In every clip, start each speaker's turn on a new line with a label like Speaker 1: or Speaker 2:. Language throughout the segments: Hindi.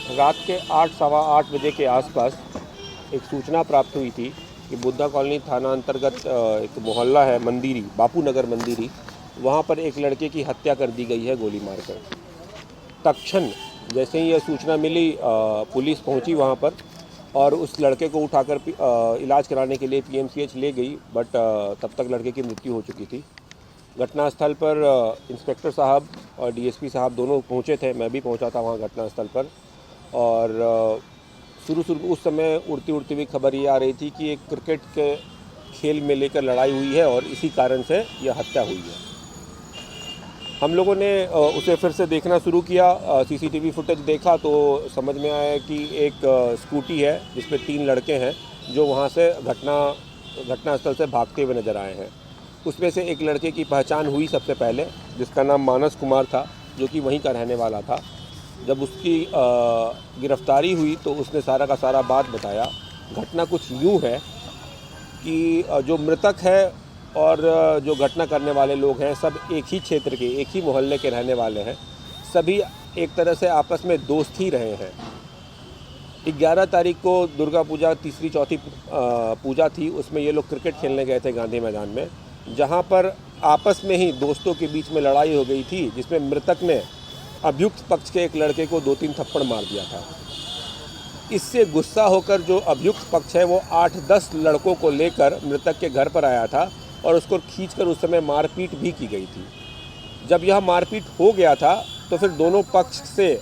Speaker 1: रात के 8 सवा 8 बजे के आसपास एक सूचना प्राप्त हुई थी कि बुद्धा कॉलोनी थाना अंतर्गत एक मोहल्ला है मंदिरी, बापू नगर मंदिरी, वहाँ पर एक लड़के की हत्या कर दी गई है गोली मारकर। तत्क्षण जैसे ही यह सूचना मिली पुलिस पहुँची वहाँ पर और उस लड़के को उठाकर इलाज कराने के लिए पीएमसीएच ले गई, बट तब तक लड़के की मृत्यु हो चुकी थी। घटनास्थल पर इंस्पेक्टर साहब और डीएसपी साहब दोनों पहुँचे थे, मैं भी पहुँचा था वहाँ घटनास्थल पर। और शुरू उस समय उड़ती हुई खबर ये आ रही थी कि एक क्रिकेट के खेल में लेकर लड़ाई हुई है और इसी कारण से यह हत्या हुई है। हम लोगों ने उसे फिर से देखना शुरू किया, सीसीटीवी फुटेज देखा तो समझ में आया कि एक स्कूटी है जिसमें 3 लड़के हैं जो वहाँ से घटनास्थल से भागते हुए नज़र आए हैं। उसमें से एक लड़के की पहचान हुई सबसे पहले, जिसका नाम मानस कुमार था, जो कि वहीं का रहने वाला था। जब उसकी गिरफ्तारी हुई तो उसने सारा का सारा बात बताया। घटना कुछ यूँ है कि जो मृतक है और जो घटना करने वाले लोग हैं सब एक ही क्षेत्र के, एक ही मोहल्ले के रहने वाले हैं। सभी एक तरह से आपस में दोस्त ही रहे हैं। 11 तारीख को दुर्गा पूजा तीसरी चौथी पूजा थी, उसमें ये लोग क्रिकेट खेलने गए थे गांधी मैदान में, जहां पर आपस में ही दोस्तों के बीच में लड़ाई हो गई थी, जिसमें मृतक ने अभियुक्त पक्ष के एक लड़के को 2-3 थप्पड़ मार दिया था। इससे गुस्सा होकर जो अभियुक्त पक्ष है वो 8-10 लड़कों को लेकर मृतक के घर पर आया था और उसको खींचकर उस समय मारपीट भी की गई थी। जब यह मारपीट हो गया था तो फिर दोनों पक्ष से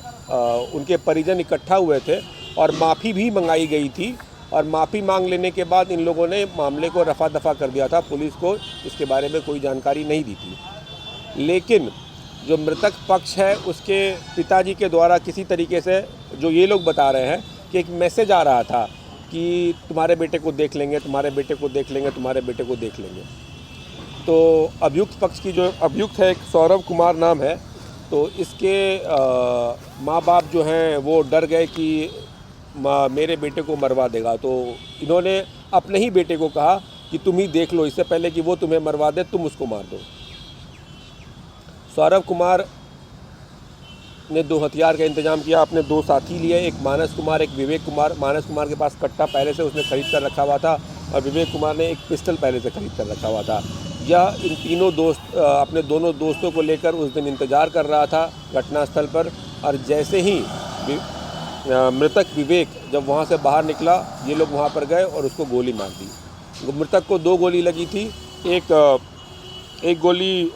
Speaker 1: उनके परिजन इकट्ठा हुए थे और माफ़ी भी मंगाई गई थी, और माफ़ी मांग लेने के बाद इन लोगों ने मामले को रफा दफा कर दिया था। पुलिस को इसके बारे में कोई जानकारी नहीं दी थी। लेकिन जो मृतक पक्ष है उसके पिताजी के द्वारा किसी तरीके से, जो ये लोग बता रहे हैं कि एक मैसेज आ रहा था कि तुम्हारे बेटे को देख लेंगे, तुम्हारे बेटे को देख लेंगे, तुम्हारे बेटे को देख लेंगे। तो अभियुक्त पक्ष की जो अभियुक्त है, एक सौरभ कुमार नाम है, तो इसके माँ बाप जो हैं वो डर गए कि मेरे बेटे को मरवा देगा। तो इन्होंने अपने ही बेटे को कहा कि तुम ही देख लो, इससे पहले कि वो तुम्हें मरवा दे तुम उसको मार दो। सौरभ कुमार ने 2 हथियार का इंतजाम किया, अपने 2 साथी लिए, एक मानस कुमार, एक विवेक कुमार। मानस कुमार के पास कट्टा पहले से उसने खरीद कर रखा हुआ था और विवेक कुमार ने एक पिस्टल पहले से खरीद कर रखा हुआ था। यह इन तीनों दोस्त अपने दोनों दोस्तों को लेकर उस दिन इंतज़ार कर रहा था घटनास्थल पर, और जैसे ही मृतक विवेक जब वहाँ से बाहर निकला, ये लोग वहाँ पर गए और उसको गोली मार दी। मृतक को 2 गोली लगी थी, एक गोली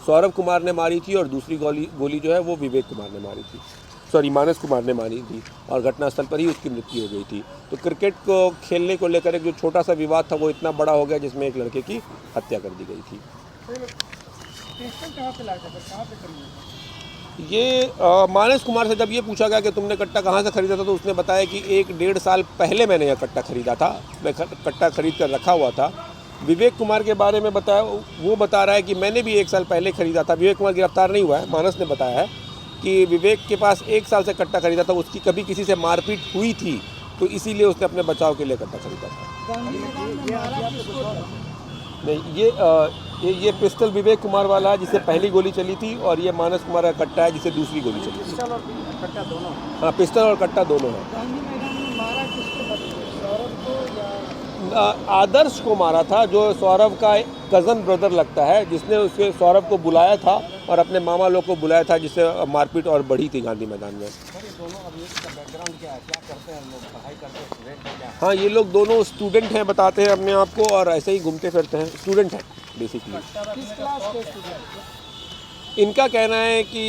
Speaker 1: सौरभ कुमार ने मारी थी और दूसरी गोली जो है वो विवेक कुमार ने मारी थी, मानस कुमार ने मारी थी, और घटनास्थल पर ही उसकी मृत्यु हो गई थी। तो क्रिकेट को खेलने को लेकर एक जो छोटा सा विवाद था वो इतना बड़ा हो गया जिसमें एक लड़के की हत्या कर दी गई थी। ये मानस कुमार से जब ये पूछा गया कि तुमने कट्टा कहाँ से खरीदा था, तो उसने बताया कि 1-1.5 साल पहले मैंने यह कट्टा खरीदा था, मैं कट्टा खरीद कर रखा हुआ था। विवेक कुमार के बारे में बताया, वो बता रहा है कि मैंने भी 1 साल पहले खरीदा था। विवेक कुमार गिरफ्तार नहीं हुआ है। मानस ने बताया है कि विवेक के पास 1 साल से कट्टा खरीदा था, उसकी कभी किसी से मारपीट हुई थी तो इसीलिए उसने अपने बचाव के लिए कट्टा खरीदा था। नहीं, ये पिस्टल विवेक कुमार वाला है जिसे पहली गोली चली थी, और ये मानस कुमार का कट्टा है जिसे दूसरी गोली चली थी। हाँ, पिस्टल और कट्टा दोनों है। आदर्श को मारा था, जो सौरभ का कज़न ब्रदर लगता है, जिसने उसके सौरभ को बुलाया था और अपने मामा लोग को बुलाया था, जिससे मारपीट और बढ़ी थी गांधी मैदान में। हाँ, ये लोग दोनों स्टूडेंट हैं, बताते हैं अपने आप को, और ऐसे ही घूमते फिरते हैं, स्टूडेंट हैं बेसिकली। इनका कहना है कि